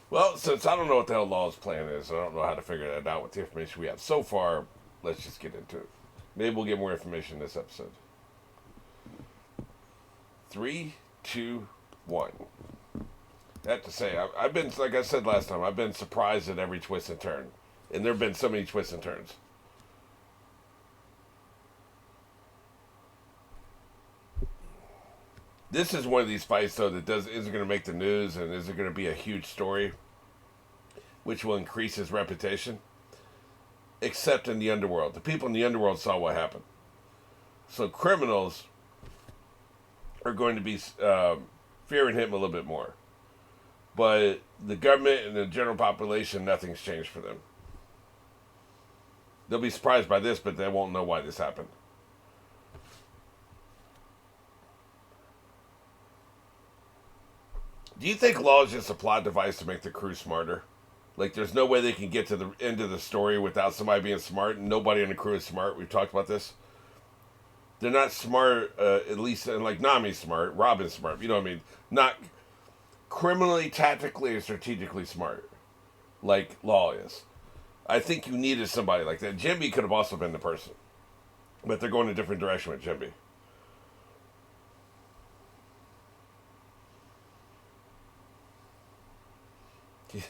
Well, since I don't know what the hell Law's plan is, I don't know how to figure that out with the information we have so far. Let's just get into it. Maybe we'll get more information this episode. Three, two, one. I have to say, I've been, like I said last time, I've been surprised at every twist and turn. And there have been so many twists and turns. This is one of these fights, though, that isn't going to make the news and isn't going to be a huge story, which will increase his reputation, except in the underworld. The people in the underworld saw what happened. So criminals are going to be fearing him a little bit more. But the government and the general population, nothing's changed for them. They'll be surprised by this, but they won't know why this happened. Do you think Law is just a plot device to make the crew smarter? Like, there's no way they can get to the end of the story without somebody being smart, and nobody in the crew is smart. We've talked about this. They're not smart, at least, and like Nami's smart, Robin's smart. You know what I mean? Not criminally, tactically, or strategically smart, like Law is. I think you needed somebody like that. Jimby could have also been the person, but they're going a different direction with Jimby.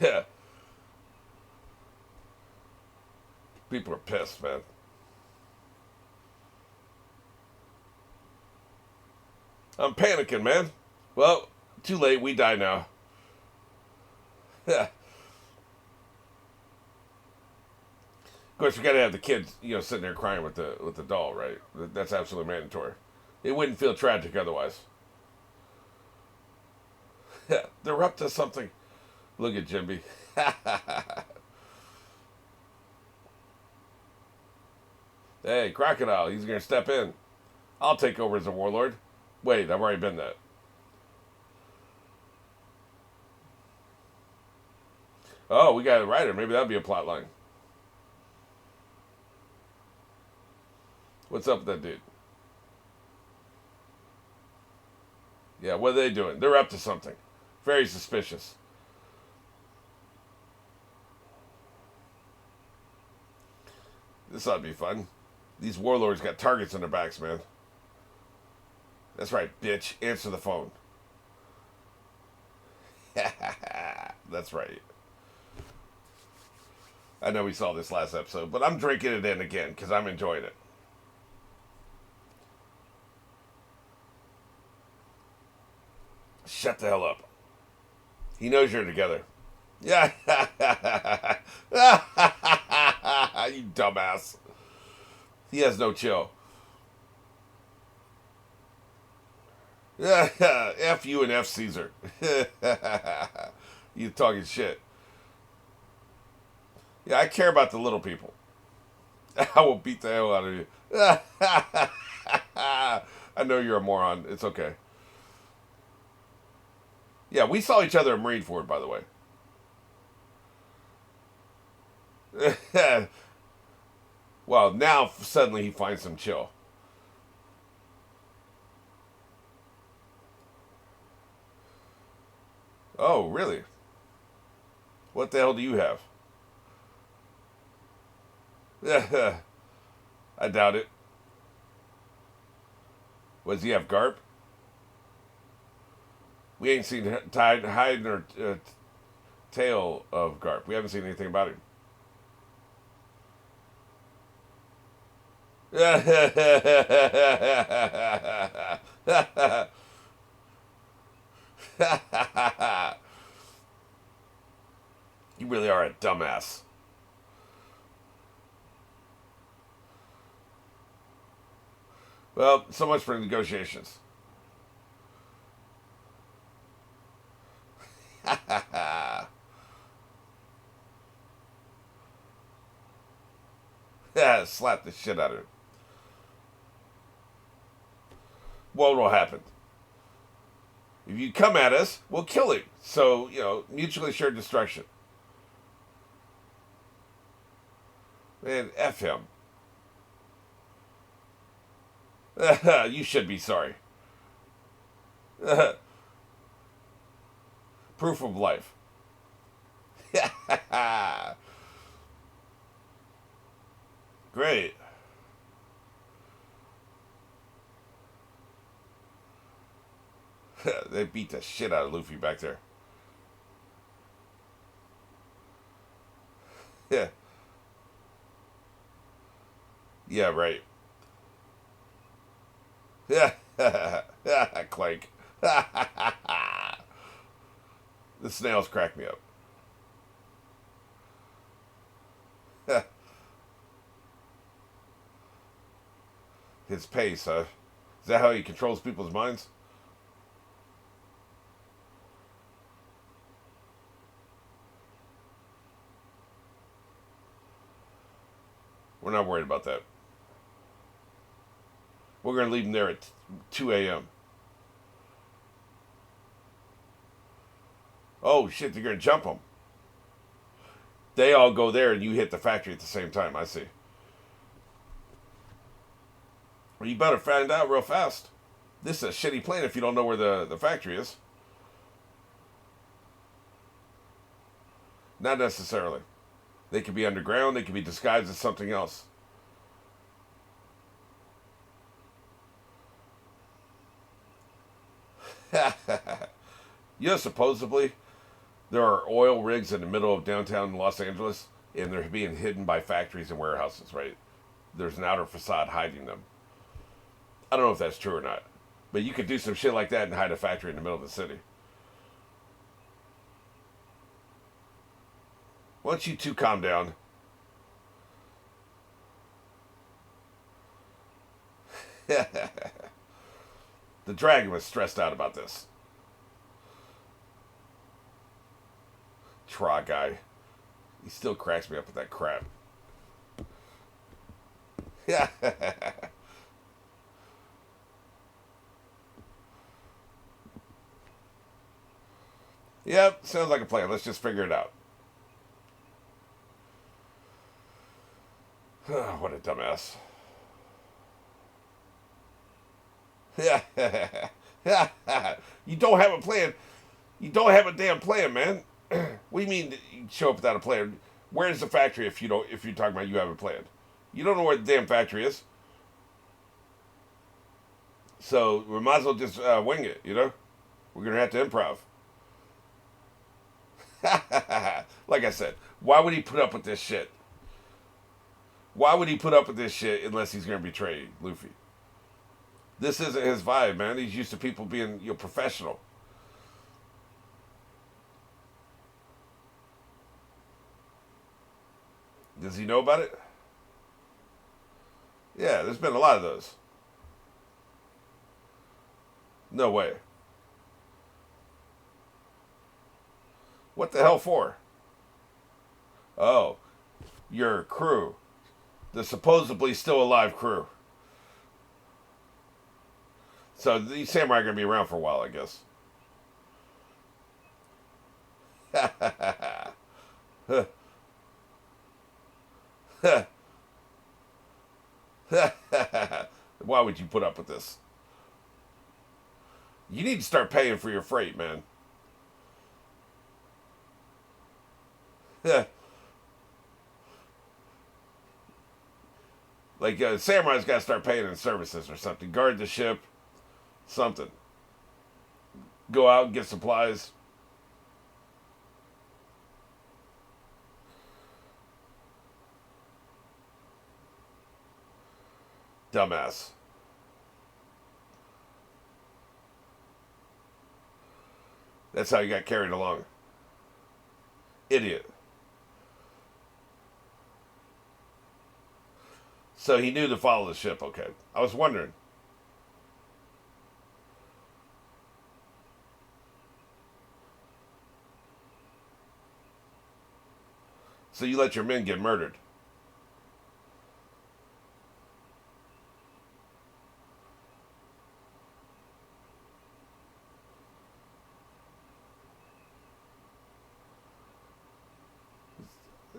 Yeah, people are pissed, man. I'm panicking, man. Well, too late. We die now. Of course, we got to have the kids, sitting there crying with the doll, right? That's absolutely mandatory. It wouldn't feel tragic otherwise. They're up to something. Look at Jimby. Hey, Crocodile, he's going to step in. I'll take over as a warlord. Wait, I've already been that. Oh, we got a writer. Maybe that'll be a plot line. What's up with that dude? Yeah, what are they doing? They're up to something. Very suspicious. This ought to be fun. These warlords got targets on their backs, man. That's right, bitch. Answer the phone. That's right. I know we saw this last episode, but I'm drinking it in again because I'm enjoying it. Shut the hell up. He knows you're together. Yeah. You dumbass. He has no chill. F you and F Caesar. You talking shit. Yeah, I care about the little people. I will beat the hell out of you. I know you're a moron. It's okay. Yeah, we saw each other at Marineford, by the way. Well, now suddenly he finds some chill. Oh, really? What the hell do you have? I doubt it. Was he have Garp? We ain't seen hide or tail of Garp. We haven't seen anything about him. You really are a dumbass. Well, so much for negotiations. Yeah, slap the shit out of him. What will happen? If you come at us, we'll kill him. So, mutually assured destruction. Man, F him. You should be sorry. Proof of life. Great. They beat the shit out of Luffy back there. Yeah. Yeah, right. Yeah. Clank. The snails crack me up. His pace, huh? Is that how he controls people's minds? We're not worried about that. We're going to leave him there at 2 a.m. Oh, shit, they're going to jump him. They all go there and you hit the factory at the same time. I see. Well, you better find out real fast. This is a shitty plane if you don't know where the factory is. Not necessarily. They could be underground. They could be disguised as something else. You know, supposedly, there are oil rigs in the middle of downtown Los Angeles, and they're being hidden by factories and warehouses, right? There's an outer facade hiding them. I don't know if that's true or not. But you could do some shit like that and hide a factory in the middle of the city. Why don't you two calm down? The dragon was stressed out about this. Tra guy. He still cracks me up with that crap. Yeah. Yep, sounds like a plan. Let's just figure it out. What a dumbass. Yeah. You don't have a plan. You don't have a damn plan, man. What do you mean you show up without a plan? Where's the factory if you don't? If you're talking about you have a plan, you don't know where the damn factory is. So we might as well just wing it. You know, we're gonna have to improv. Like I said, why would he put up with this shit? Why would he put up with this shit unless he's gonna betray Luffy? This isn't his vibe, man. He's used to people being professional. Does he know about it? Yeah, there's been a lot of those. No way. What the hell for? Oh, your crew. The supposedly still alive crew. So these samurai are going to be around for a while, I guess. Why would you put up with this? You need to start paying for your freight, man. Like, samurai's got to start paying in services or something. Guard the ship. Something. Go out and get supplies. Dumbass. That's how you got carried along. Idiot. So he knew to follow the ship, okay. I was wondering. So you let your men get murdered.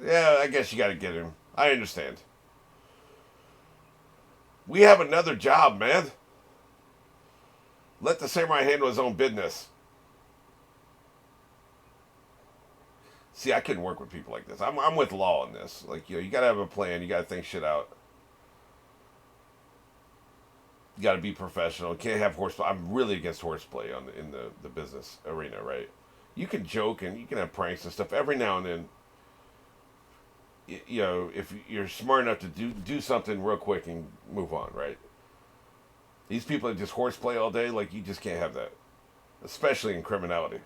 Yeah, I guess you gotta get him. I understand. We have another job, man. Let the samurai handle his own business. See, I couldn't work with people like this. I'm with Law on this. Like, you got to have a plan. You got to think shit out. You got to be professional. You can't have horseplay. I'm really against horseplay in the business arena, right? You can joke and you can have pranks and stuff every now and then. If you're smart enough to do something real quick and move on, right? These people that just horseplay all day, like, you just can't have that, especially in criminality.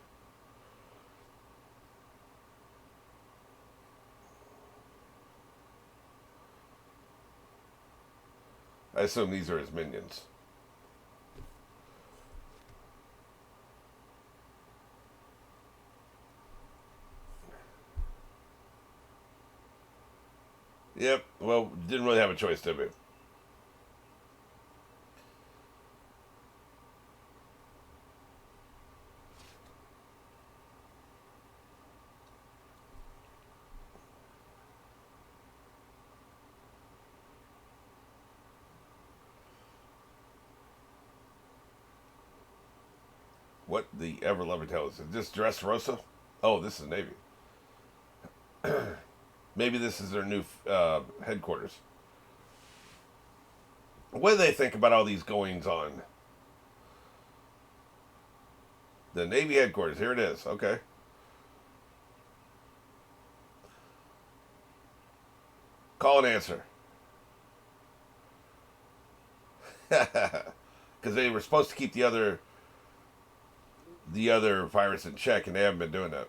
I assume these are his minions. Yep. Well, didn't really have a choice, did we? What the ever loving hell is it? This Dressrosa? Oh, this is Navy. Maybe this is their new headquarters. What do they think about all these goings on? The Navy headquarters. Here it is. Okay. Call and answer. Because they were supposed to keep the other virus in check, and they haven't been doing that.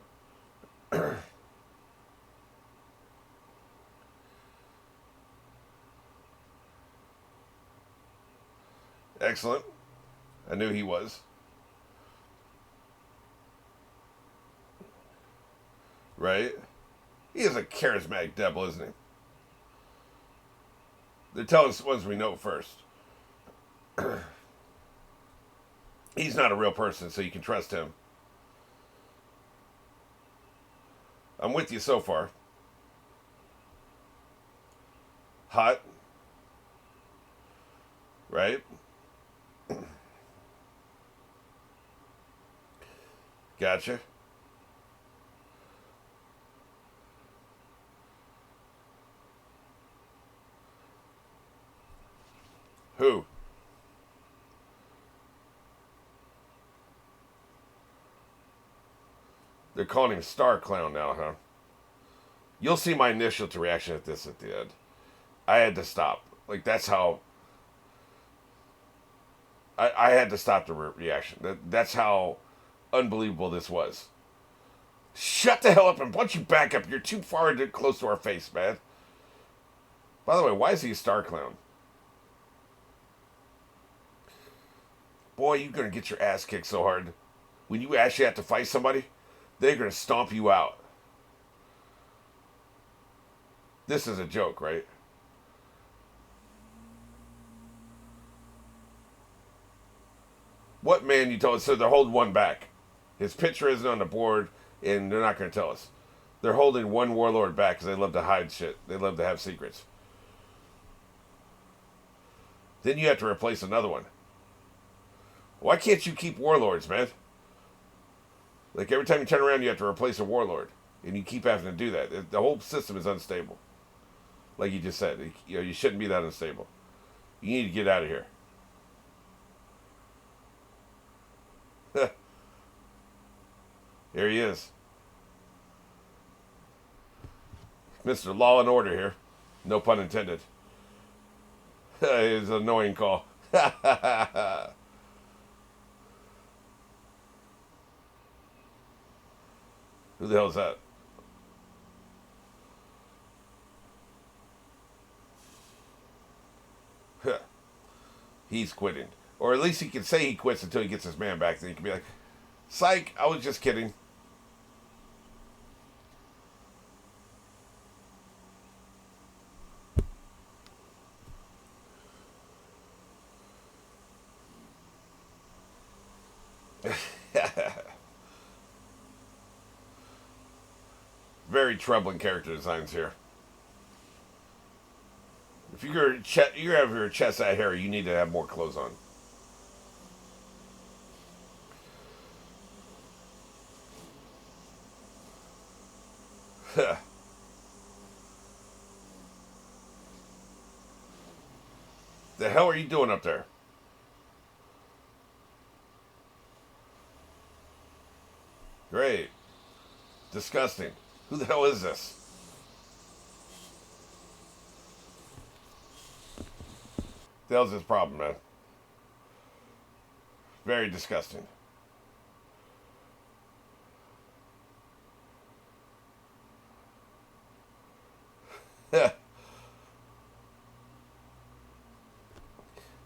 Excellent. I knew he was. Right? He is a charismatic devil, isn't he? They're telling us the ones we know first. He's not a real person, so you can trust him. I'm with you so far. Hot. Right? Gotcha. Who? They're calling him Star Clown now, huh? You'll see my initial reaction at this at the end. I had to stop. Like, that's how. I had to stop the reaction. That's how unbelievable this was. Shut the hell up and once you back up, you're too far close to our face, man. By the way, why is he a Star Clown? Boy, you're going to get your ass kicked so hard. When you actually have to fight somebody, they're going to stomp you out. This is a joke, right? What man you told us? So they're holding one back. His picture isn't on the board, and they're not going to tell us. They're holding one warlord back because they love to hide shit. They love to have secrets. Then you have to replace another one. Why can't you keep warlords, man? Like, every time you turn around, you have to replace a warlord. And you keep having to do that. The whole system is unstable. Like you just said. You shouldn't be that unstable. You need to get out of here. Here he is. Mr. Law and Order here. No pun intended. It's an annoying call. Who the hell is that? He's quitting. Or at least he can say he quits until he gets his man back. Then he can be like, psych, I was just kidding. Very troubling character designs here. If you have your chest that hairy, you need to have more clothes on. The hell are you doing up there? Great. Disgusting. Who the hell is this? The hell's his problem, man? Very disgusting.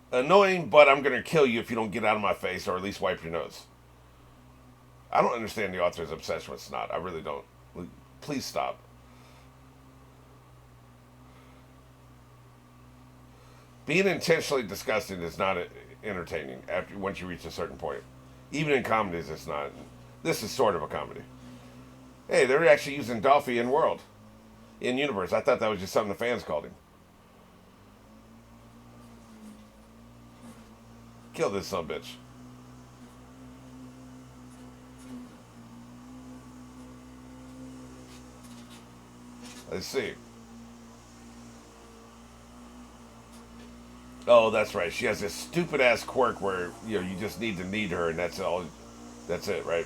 Annoying, but I'm gonna kill you if you don't get out of my face, or at least wipe your nose. I don't understand the author's obsession with snot. I really don't. Please stop. Being intentionally disgusting is not entertaining after once you reach a certain point. Even in comedies, it's not. This is sort of a comedy. Hey, they're actually using Dolphy in world, in universe. I thought that was just something the fans called him. Kill this son of a bitch. Let's see. Oh, that's right. She has this stupid ass quirk where you just need her, and that's all. That's it, right?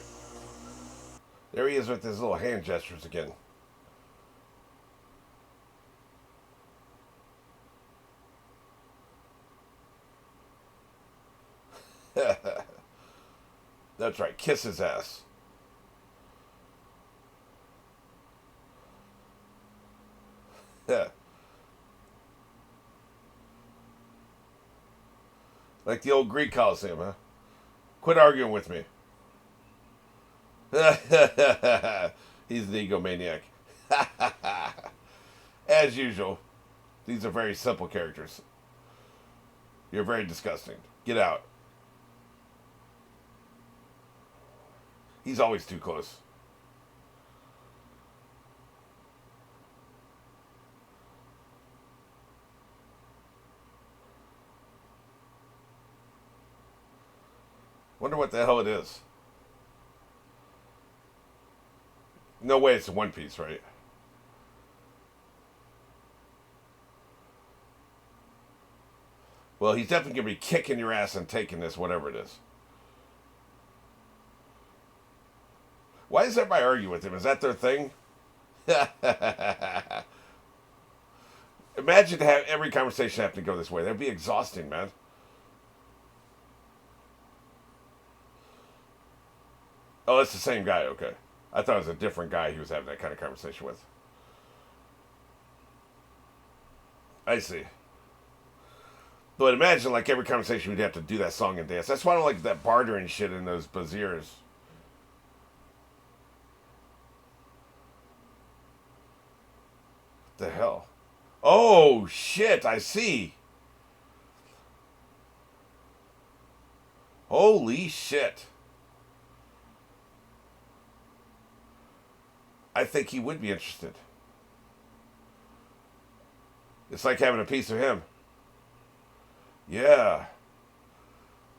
There he is with his little hand gestures again. That's right. Kiss his ass. Like the old Greek Coliseum, huh? Quit arguing with me. He's an egomaniac. As usual, these are very simple characters. You're very disgusting. Get out. He's always too close. Wonder what the hell it is. No way it's One Piece, right? Well, he's definitely going to be kicking your ass and taking this, whatever it is. Why does everybody argue with him? Is that their thing? Imagine to have every conversation have to go this way. That'd be exhausting, man. Oh, it's the same guy. Okay. I thought it was a different guy he was having that kind of conversation with. I see. But imagine, like, every conversation we'd have to do that song and dance. That's why I don't like that bartering shit in those bazirs. What the hell? Oh, shit, I see. Holy shit. I think he would be interested. It's like having a piece of him. Yeah.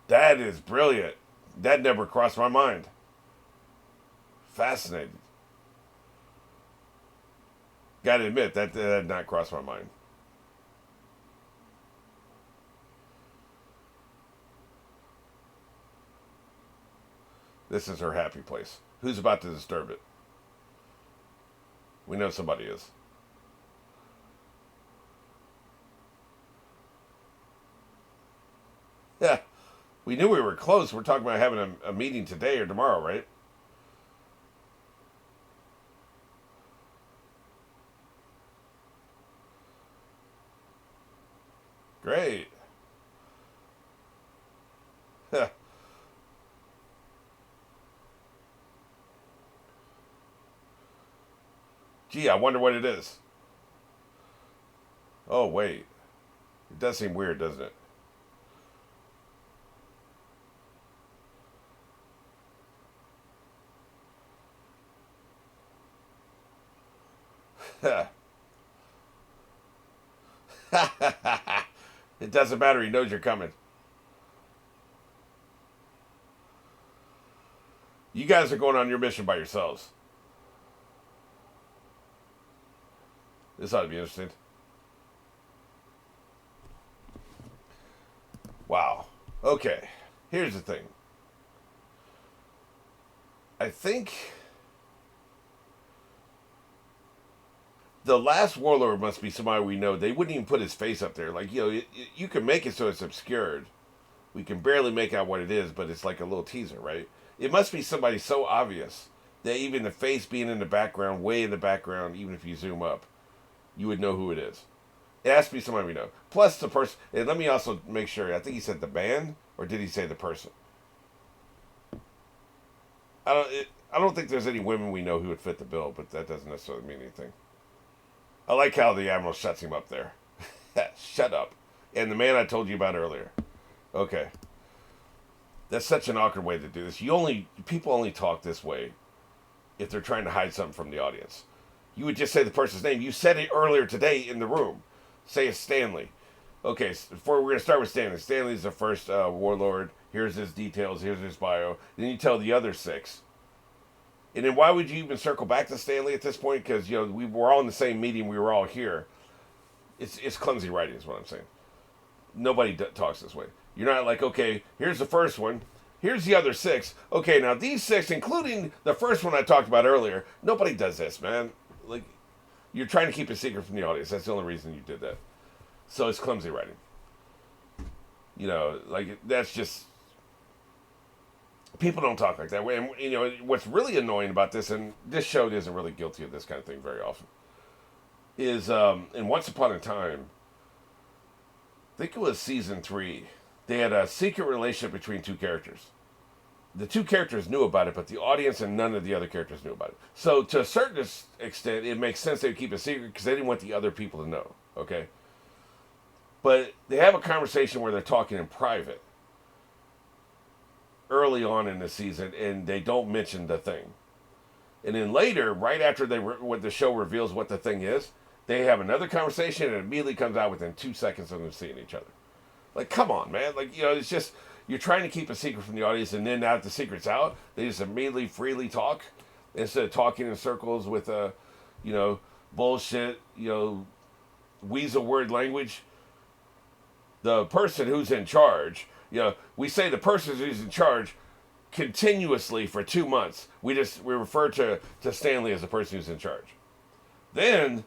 That is brilliant. That never crossed my mind. Fascinating. Gotta admit, that did not cross my mind. This is her happy place. Who's about to disturb it? We know somebody is. Yeah. We knew we were close. We're talking about having a meeting today or tomorrow, right? Great. Gee, I wonder what it is. Oh, wait. It does seem weird, doesn't it? It doesn't matter. He knows you're coming. You guys are going on your mission by yourselves. This ought to be interesting. Wow. Okay. Here's the thing. I think the last warlord must be somebody we know. They wouldn't even put his face up there. Like, you can make it so it's obscured. We can barely make out what it is, but it's like a little teaser, right? It must be somebody so obvious that even the face being in the background, way in the background, even if you zoom up, you would know who it is. It has to be somebody we know. Plus the person, and let me also make sure, I think he said the band, or did he say the person? I don't think there's any women we know who would fit the bill, but that doesn't necessarily mean anything. I like how the Admiral shuts him up there. Shut up. And the man I told you about earlier. Okay. That's such an awkward way to do this. People only talk this way if they're trying to hide something from the audience. You would just say the person's name. You said it earlier today in the room. Say it's Stanley. Okay, so we're going to start with Stanley. Stanley's the first warlord. Here's his details. Here's his bio. Then you tell the other 6. And then why would you even circle back to Stanley at this point? Because, we were all in the same meeting. We were all here. It's clumsy writing is what I'm saying. Nobody talks this way. You're not like, okay, here's the first one. Here's the other 6. Okay, now these 6, including the first one I talked about earlier, nobody does this, man. Like, you're trying to keep a secret from the audience. That's the only reason you did that. So it's clumsy writing. That's just... People don't talk like that. And, what's really annoying about this, and this show isn't really guilty of this kind of thing very often, is in Once Upon a Time, I think it was season 3, they had a secret relationship between 2 characters. The 2 characters knew about it, but the audience and none of the other characters knew about it. So to a certain extent, it makes sense they would keep it secret because they didn't want the other people to know, okay? But they have a conversation where they're talking in private early on in the season, and they don't mention the thing. And then later, right after the show reveals what the thing is, they have another conversation, and it immediately comes out within 2 seconds of them seeing each other. Like, come on, man. Like, it's just... You're trying to keep a secret from the audience, and then now that the secret's out, they just immediately freely talk instead of talking in circles with, bullshit, weasel word language. The person who's in charge, we say the person who's in charge continuously for 2 months. We refer to Stanley as the person who's in charge. Then,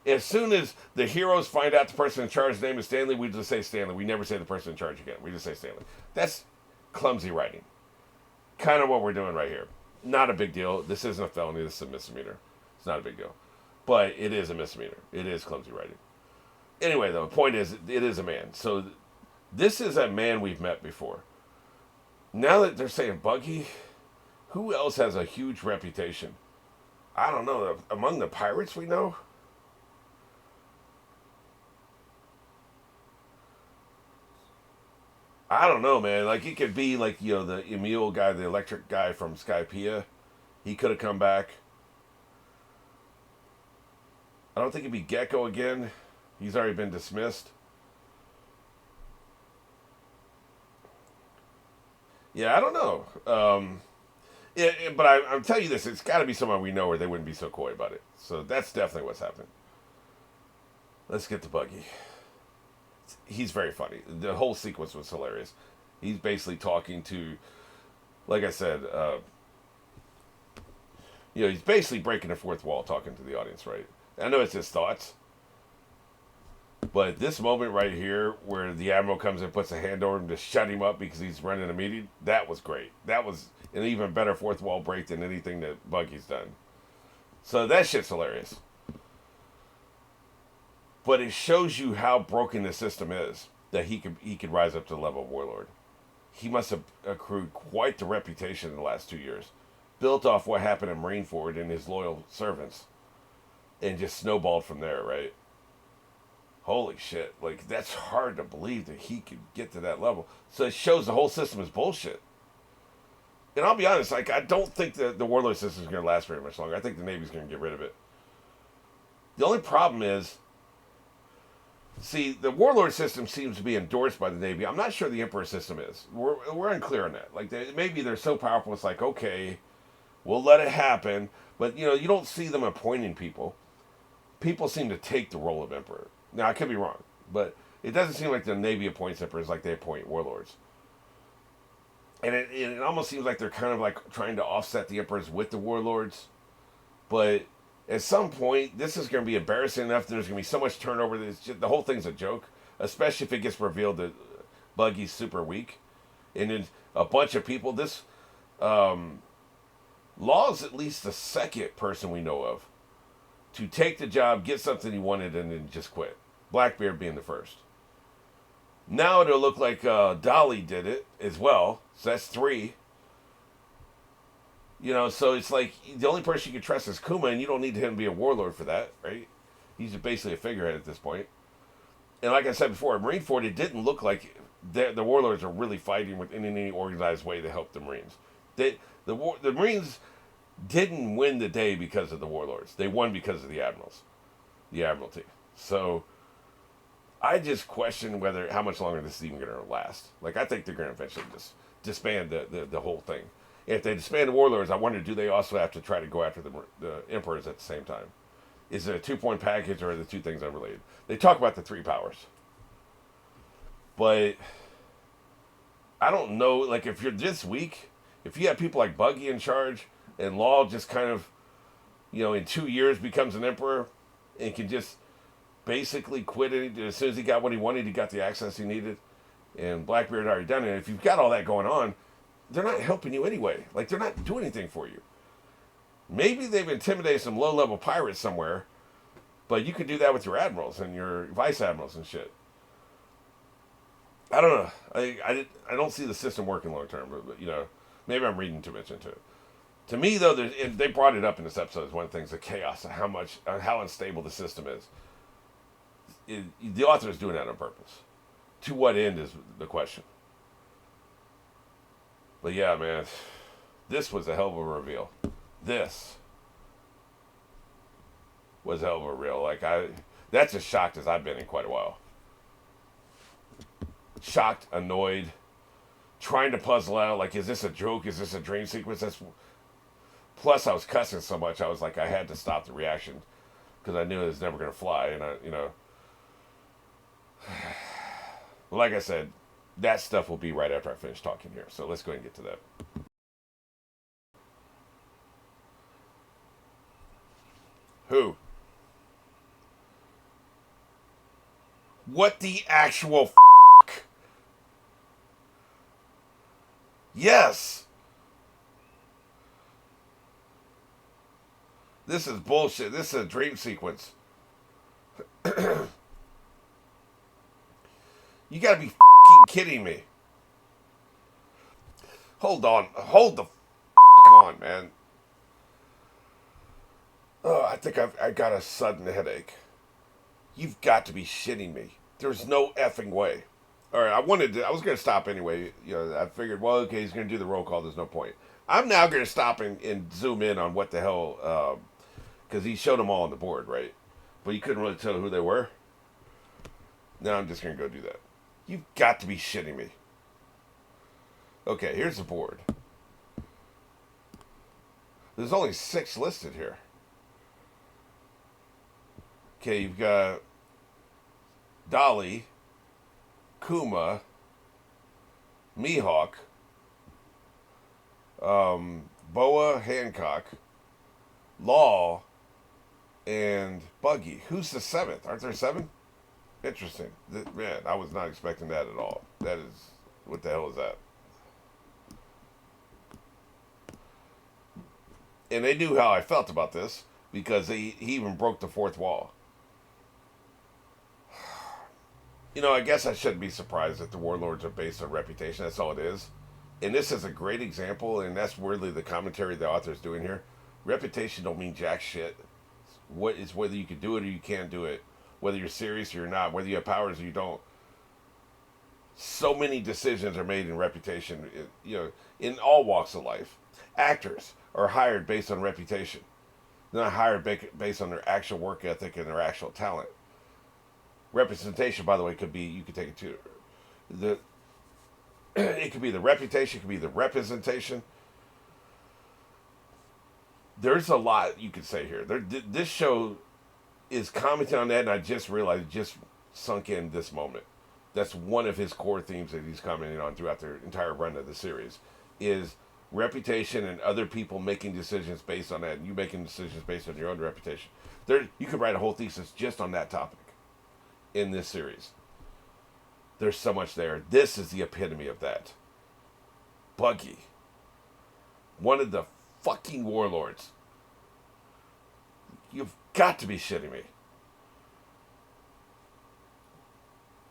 as soon as the heroes find out the person in charge's name is Stanley, we just say Stanley. We never say the person in charge again. We just say Stanley. That's clumsy writing. Kind of what we're doing right here. Not a big deal. This isn't a felony. This is a misdemeanor. It's not a big deal. But it is a misdemeanor. It is clumsy writing. Anyway, though, the point is, it is a man. So this is a man we've met before. Now that they're saying Buggy, who else has a huge reputation? I don't know. Among the pirates we know? I don't know, man. Like, it could be like, the Emil guy, the electric guy from Skypiea. He could have come back. I don't think it'd be Gecko again. He's already been dismissed. Yeah, I don't know. But I'm telling you this, it's got to be someone we know or they wouldn't be so coy about it. So that's definitely what's happening. Let's get to Buggy. He's very funny. The whole sequence was hilarious. He's basically talking to, like I said, he's basically breaking the fourth wall talking to the audience, right? I know it's his thoughts. But this moment right here where the Admiral comes and puts a hand over him to shut him up because he's running a meeting, that was great. That was an even better fourth wall break than anything that Buggy's done. So that shit's hilarious. But it shows you how broken the system is that he could rise up to the level of warlord. He must have accrued quite the reputation in the last 2 years, built off what happened in Marineford and his loyal servants, and just snowballed from there, right? Holy shit. Like, that's hard to believe that he could get to that level. So it shows the whole system is bullshit. And I'll be honest, like, I don't think the warlord system is going to last very much longer. I think the Navy's going to get rid of it. The only problem is, see, the warlord system seems to be endorsed by the Navy. I'm not sure the Emperor system is. We're unclear on that. Like, maybe they're so powerful, it's like, okay, we'll let it happen. But, you don't see them appointing people. people seem to take the role of emperor. Now, I could be wrong, but it doesn't seem like the Navy appoints emperors like they appoint warlords. And it almost seems like they're kind of like trying to offset the emperors with the warlords. But at some point, this is going to be embarrassing enough. There's going to be so much turnover that the whole thing's a joke, especially if it gets revealed that Buggy's super weak. And then a bunch of people, Law's at least the second person we know of to take the job, get something he wanted, and then just quit. Blackbeard being the first. Now it'll look like Dolly did it as well. So that's 3. So it's like the only person you can trust is Kuma, and you don't need him to be a warlord for that, right? He's basically a figurehead at this point. And like I said before, at Marineford, it didn't look like the warlords are really fighting in any organized way to help the Marines. The Marines didn't win the day because of the warlords. They won because of the admirals, the admiralty. So I just question how much longer this is even going to last. Like, I think they're going to eventually just disband the whole thing. If they disband the warlords, I wonder, do they also have to try to go after the emperors at the same time? Is it a 2-point package, or are the two things unrelated? They talk about the 3 powers. But I don't know, like, if you're this weak, if you have people like Buggy in charge, and Law just kind of, in 2 years becomes an emperor, and can just basically quit it as soon as he got what he wanted, he got the access he needed, and Blackbeard already done it. If you've got all that going on, they're not helping you anyway. Like, they're not doing anything for you. Maybe they've intimidated some low-level pirates somewhere, but you could do that with your admirals and your vice admirals and shit. I don't know. I don't see the system working long term, but maybe I'm reading too much into it. To me, though, they brought it up in this episode as one of the things, the chaos, how unstable the system is. The author is doing that on purpose. To what end is the question. But yeah, man, this was a hell of a reveal. This was a hell of a reveal. Like, that's as shocked as I've been in quite a while. Shocked, annoyed, trying to puzzle out, like, is this a joke? Is this a dream sequence? Plus, I was cussing so much, I was like, I had to stop the reaction because I knew it was never going to fly. And like I said, that stuff will be right after I finish talking here. So let's go ahead and get to that. Who? What the actual f***? Yes! This is bullshit. This is a dream sequence. You gotta be f***ing kidding me. Hold on. Hold the f*** on, man. Oh, I think I got a sudden headache. You've got to be shitting me. There's no effing way. All right, I was going to stop anyway. I figured, well, okay, he's going to do the roll call. There's no point. I'm now going to stop and zoom in on what the hell, because he showed them all on the board, right? But you couldn't really tell who they were. Now I'm just going to go do that. You've got to be shitting me. Okay, here's the board. There's only 6 listed here. Okay, you've got Dolly, Kuma, Mihawk, Boa Hancock, Law, and Buggy. Who's the 7th? Aren't there 7? Interesting. Man, I was not expecting that at all. That is... What the hell is that? And they knew how I felt about this because he even broke the 4th wall. I guess I shouldn't be surprised that the warlords are based on reputation. That's all it is. And this is a great example, and that's weirdly the commentary the author is doing here. Reputation don't mean jack shit. It's whether you can do it or you can't do it. Whether you're serious or you're not. Whether you have powers or you don't. So many decisions are made in reputation, in all walks of life. Actors are hired based on reputation. They're not hired based on their actual work ethic and their actual talent. Representation, by the way, you could take it to it could be the reputation, it could be the representation. There's a lot you could say here. This show is commenting on that, and I just realized, it just sunk in this moment. That's one of his core themes that he's commenting on throughout the entire run of the series, is reputation and other people making decisions based on that, and you making decisions based on your own reputation. You could write a whole thesis just on that topic in this series. There's so much there. This is the epitome of that. Buggy. One of the fucking warlords. You've got to be shitting me.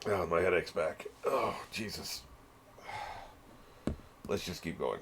Oh, my headache's back. Oh, Jesus. Let's just keep going.